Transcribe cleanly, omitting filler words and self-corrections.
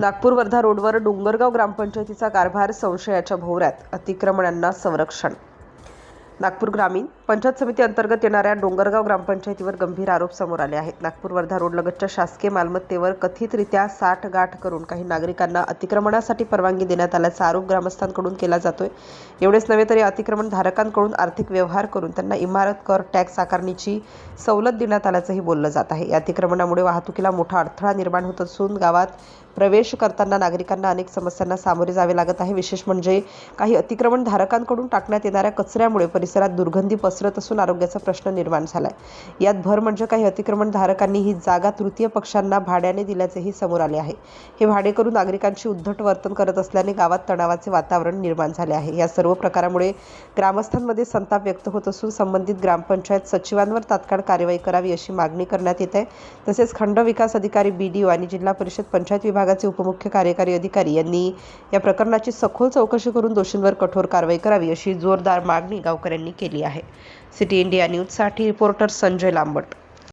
नागपूर वर्धा रोडवर डोंगरगाव ग्रामपंचायतीचा कारभार संशयाच्या भोवऱ्यात, अतिक्रमणांना संरक्षण. नागपूर ग्रामीण पंचायत समिती अंतर्गत येणाऱ्या डोंगरगाव ग्रामपंचायतीवर गंभीर आरोप समोर आले आहेत. नागपूर वर्धा रोड लगतच्या शासकीय मालमत्तेवर कथितरित्या साठगाठ करून काही नागरिकांना अतिक्रमणासाठी परवानगी देण्यात आल्याचा आरोप ग्रामस्थांकडून केला जातोय. एवढेच नव्हे तर या अतिक्रमण धारकांकडून आर्थिक व्यवहार करून त्यांना इमारत कर टॅक्स आकारणीची सवलत देण्यात आल्याचंही बोललं जात आहे. या अतिक्रमणामुळे वाहतुकीला मोठा अडथळा निर्माण होत असून गावात प्रवेश करताना नागरिकांना अनेक समस्यांना सामोरे जावे लागत आहे. विशेष म्हणजे काही अतिक्रमण धारकांकडून टाकण्यात येणाऱ्या कचऱ्यामुळे परिसरात दुर्गंधी पसरत असून आरोग्याचा प्रश्न निर्माण झालाय. यात भर म्हणजे काही अतिक्रमण धारकांनी ही जागा तृतीय पक्षांना भाड्याने दिल्याचेही समोर आले आहे. हे भाडेकरू नागरिकांशी उद्धट वर्तन करत असल्याने गावात तणावाचे वातावरण निर्माण झाले आहे. या सर्व प्रकारामुळे ग्रामस्थांमध्ये संताप व्यक्त होत असून संबंधित ग्रामपंचायत सचिवांवर तात्काळ कारवाई करावी अशी मागणी करण्यात येत आहे. तसेच खंड विकास अधिकारी, BDO आणि जिल्हा परिषद पंचायत विभागाचे उपमुख्य कार्यकारी अधिकारी यांनी या प्रकरणाची सखोल चौकशी करून दोषींवर कठोर कारवाई करावी अशी जोरदार मागणी गावकऱ्यांनी केली आहे. सिटी इंडिया न्यूजसाठी रिपोर्टर संजय लांबट.